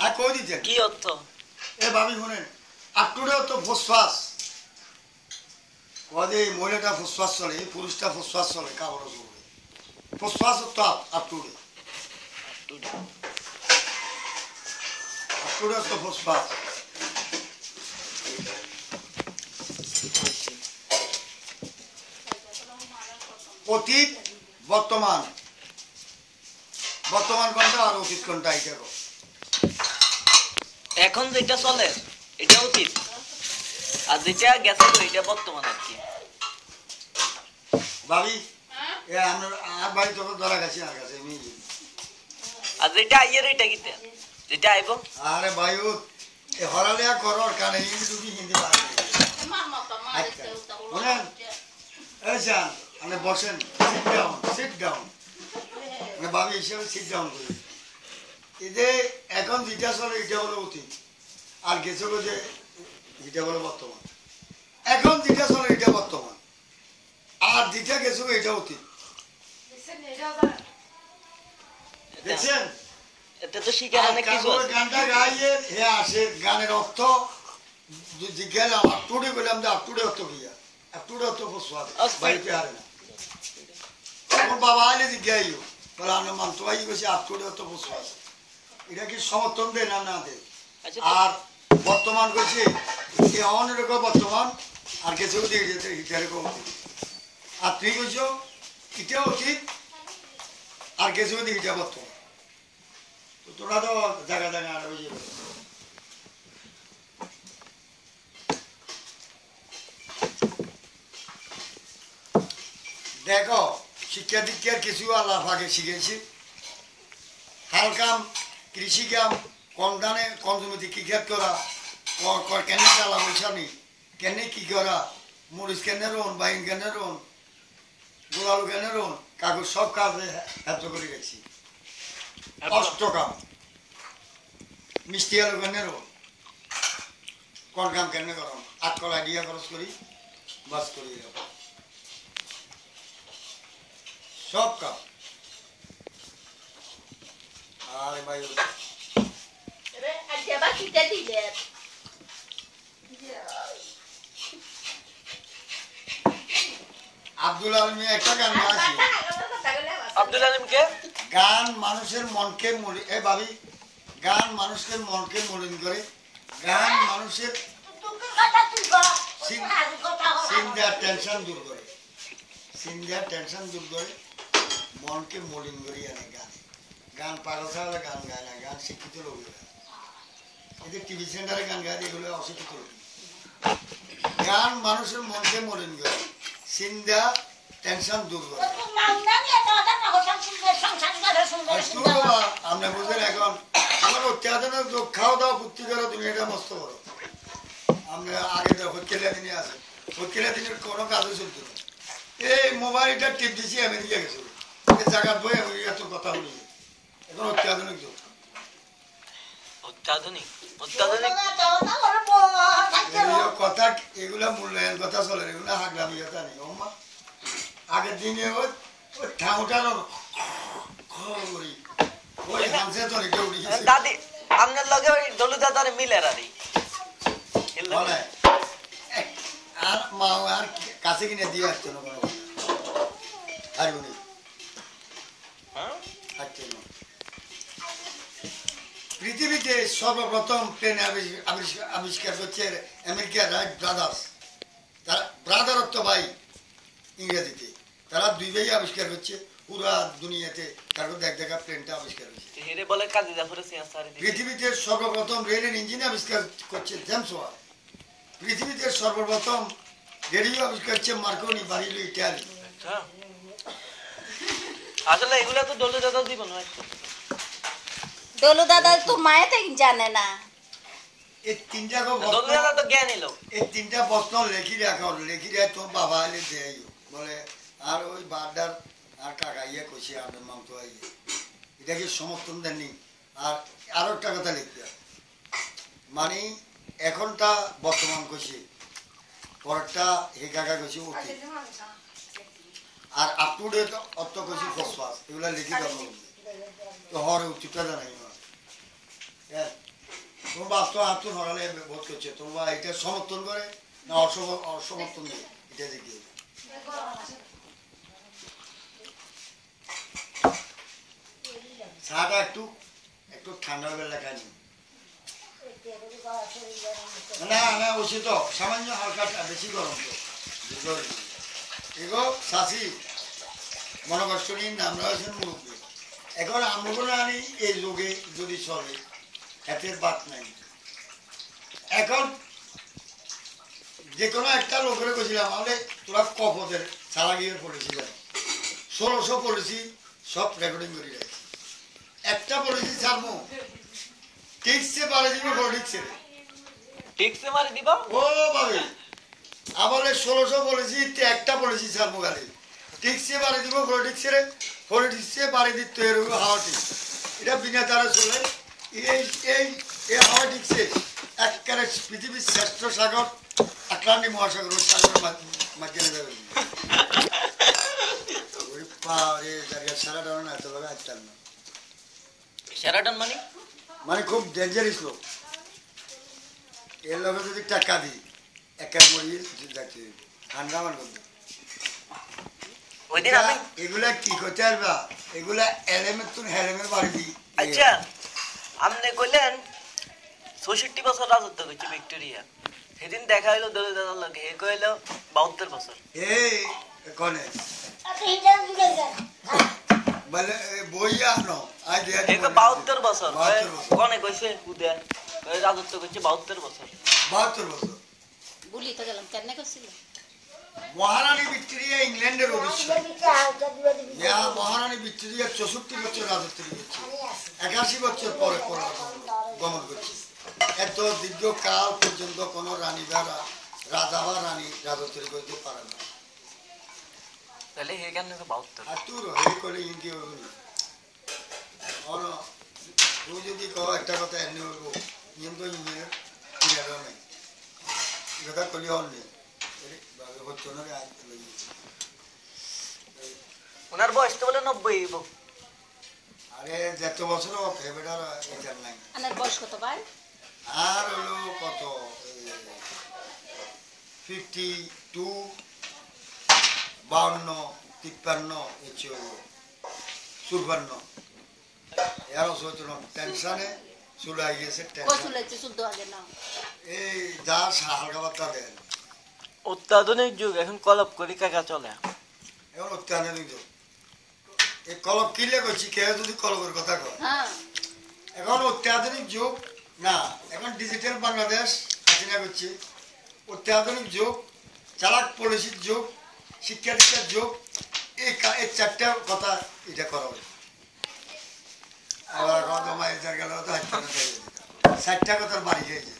আর কই দিতেন কি অর্থ? এ ভাবি শুনেন আটটুরেও তো ফুসফাস কদে মহিলাটা ফুসফাস চলে পুরুষটা ফুসফাস চলে কাপড় চলে ফুসফাস তো আটটুরে আটটুরে তো ফুসফাস অতীত বর্তমান বর্তমান কোনটা আর অতীত কোনটা এটা এখন যেটা চলে এটা অতীত, আর যেটা গেছে এটা বর্তমান আর কি। ভাবি এ আমরা আর ভাই তো ধরা গেছি আর কাছে আর যেটা আইয়ের এটা কিতে যেটা আইব। আরে ভাই ও এ হরালিয়া করর কানে ইংরেজি টুকি হিন্দি পারে শুনেন এই যান আপনি বসেন সিট ডাউন মানে ভাবি হিসেবে সিট ডাউন করি এতে এখন যেটা চলে এটা হলো অতীত আর গেছে যে এটা হলো বর্তমান এখন যেটা চলে এটা বর্তমান আর যেটা গেছে এটা অতীত দেখছেন এতে তো শিকার অনেক কিছু আছে। গানটা গাইয়ে হে আসে গানের অর্থ জিজ্ঞাসা আপটুডে বললাম যে আপটুডে অর্থ কিয়া আপটুডে অর্থ ফসফাত বাড়িতে হারে না আমার বাবা আইলে জিজ্ঞাসা বলে আমরা মানতো ভাই গেছি আপটুডে অর্থ ফসফাত এটা কি সমর্থন দেয় না না দেয় আর বর্তমান কইছে এ অনেক বর্তমান আর কিছু দিয়ে যেতে এরকম আর তুই কইছ এটা উচিত আর কিছু দিয়ে এটা বর্তমান তো তোরা তো জায়গা জায়গা আর হয়ে যাবে দেখো শিক্ষা দীক্ষার কিছু আল্লাহ আগে শিখেছি হালকাম কৃষি কাম কম দানে কম জমিতে কি খেত করা কেন চালা বৈশানি কেন কি করা মরিচ কেনে রোন বাইন কেনে রোন গোলালু কেনে রোন কাগজ সব কাজে এত করে গেছি অষ্ট কাম মিষ্টি আলু কেনে রোন কোন কাম কেনে করম আটকল আইডিয়া খরচ করি বাস করি সব কাম আরে ভাই আব্দুল আলম একটা গান গাইছি আব্দুল আলমকে গান মানুষের মনকে এ ভাবি গান মানুষের মনকে মলিন করে গান মানুষের চিন্তার টেনশন দূর করে চিন্তার টেনশন দূর করে মনকে মলিন করি আনে গান গান পাগল ছাড়া গান গায় না গান শিক্ষিত লোক এদের টিভি সেন্টারে গান গায় এগুলো অশিক্ষিত লোক গান মানুষের মনকে মলিন করে চিন্তা টেনশন দূর করে আমরা বুঝলেন এখন আমার অত্যাধুনিক খাওয়া দাওয়া ফুর্তি করা দুনিয়াটা মস্ত বড় আমরা আগে হটকেলা দিনে আছে হটকেলা দিনের কোনো কাজও চলতো না এই মোবাইলটা টিপ দিছি আমেরিকা গেছিল জায়গার বই এত কথা বলি এখন অত্যাধুনিক যুগ অত্যাধুনিক অত্যাধুনিক কথা এগুলা মূল্যায়ন কথা চলে এগুলো হাগলামি কথা নেই অম্মা আগের দিনে ওই ঠাউটার করি ওই হামসে তো রেখে উঠি দাদি আপনার লগে ওই দলু দাদার মিলে রাদি আর মা আর কাছে কিনে দিয়ে আসতো না কোনো আর উনি পৃথিবীতে সর্বপ্রথম ট্রেন আবিষ্কার করছে আমেরিকার রাইট ব্রাদার্স তারা ব্রাদার অর্থ ভাই ইংরেজিতে তারা দুই ভাই আবিষ্কার করছে পুরা দুনিয়াতে তারপর দেখা প্লেনটা আবিষ্কার হয়েছে পৃথিবীতে সর্বপ্রথম রেলের ইঞ্জিন আবিষ্কার করছে জেমস ওয়াট পৃথিবীতে সর্বপ্রথম রেডিও আবিষ্কার করছে মার্কনি বাড়িল ইটালি আসলে এগুলা তো দলু দাদা দিব না দলু দাদা তো মায়ে থেকে জানে না এই তিনটা দলু দাদা তো জ্ঞান এলো এই তিনটা প্রশ্ন লেখি রাখা লেখি রাখ তোর বাবা এলে দেয় বলে আর ওই বারদার আর কাকা ইয়ে কইছে আপনার মাংস আইয়ে এটা কি সমর্থন দেননি আর আরো একটা কথা লিখতে মানে এখনটা বর্তমান কইছে পরেরটা হে কাকা কইছে অতীত আর আপ টু ডেট অর্থ কইছে ফসফাস এগুলা লিখি রাখো তো হর উচিতটা জানাই বাপ তো হাত হরালে ভোট করছে, তোমরা এটা সমর্থন করে না অসমর্থন করে, এটা দেখি। চাটা একটু একটু ঠান্ডা বেলা খাই না না, ওষুধ তো সামান্য হালকা বেশি গরম তো এগো চাষি মনে কষ্ট নিন, আমরা আছেন মুরব্বী। এখন আমরা আনি এই যুগে যদি চলে হাতের বাদ নাই। এখন যে কোনো একটা লোকের কইছিলাম আমাকে তোরা কপদের ছাড়া গিয়ে পড়েছিলাম 1600 পড়েছি, সব রেকর্ডিং করে রাখছি। একটা পড়েছি ছাড়বো ঠিকছে পারে দিব ঠিকছে ঠিকছে মারি দিবা ও ভাবে আবার 1600 পড়েছি, একটা পড়েছি ছাড়বো গালি ঠিকছে পারে দিব পলিটিক্সে পলিটিক্সে পারে দিতে হাওয়া ঠিক এটা বিনা তারা চলে। এই এই এই হাওয়া ঠিকছে একেবারে পৃথিবীর শ্রেষ্ঠ সাগর আটলান্টিক মহাসাগর, ওই সাগরের মাঝখানে যাবে সারাটা না এত লোক আসতাম না। সেরাটন মানে খুব ডেঞ্জারাস লোক, এর লোকে যদি টাকা দিই একা মরিয়ে যাচ্ছে ঠান্ডা আমার করবে। ওইদিন আমি এগুলা কি করতে পারবা, এগুলা এলেমের তুন হেলেমের বাড়ি দিই। আচ্ছা আপনি কইলেন ৬৬ বছর রাজত্ব করছে ভিক্টোরিয়া, সেদিন দেখা হইলো দলে দাদার লোক, হে কইলো ৭২ বছর। এই কনে বলে বই আনো আজ হে কই ৭২ বছর, কনে কইছে উদে রাজত্ব করছে ৭২ বছর। ৭২ বছর বুলি তো গেলাম কেন করছিল মহারানী ভিক্টোরিয়া ইংল্যান্ডের অবশ্যই মহারানী ভিক্টোরিয়া ৬৪ বছর রাজত্ব করছে, ৮১ বছর পরে গমন করছে। এত দীর্ঘকাল পর্যন্ত কোনো রানী বা রাজা বা রানী রাজত্ব করতে পারে না। তাহলে হে কেন ৭২? আর তোর হে করে হিন্দি তুই যদি কো একটা কথা এনে বলবো নিয়ম তো ইঞ্জিনিয়ার নাই কথা কলি হল নেই হচ্ছে না। ওনার বয়স তো বলে ৯০। আরে যত বছর ফেভারিট এটার নাই। আনার বয়স কত ভাই? আর হলো কত 52 52 53 হচ্ছে 54 এর সচল টেনশনে চলে গিয়েছে। চুলাইছে শুদ্ধ আগে না এই যা হালকা পাত্তা দেন অত্যাধুনিক যুগ, এখন কলপ করি কাকা চলে। এখন অত্যাধুনিক যুগ, এই কলপ কিনলে করছি কেউ যদি কলপের কথা কয়। হ্যাঁ এখন অত্যাধুনিক যুগ না, এখন ডিজিটাল বাংলাদেশ হাসিনা করছে। অত্যাধুনিক যুগ, চালাক পলিসির যুগ, শিক্ষা দীক্ষার যুগ, এই 4টা কথা এটা করা হবে। আবার গেল তো 4টা কথার বাড়ি হয়েছে।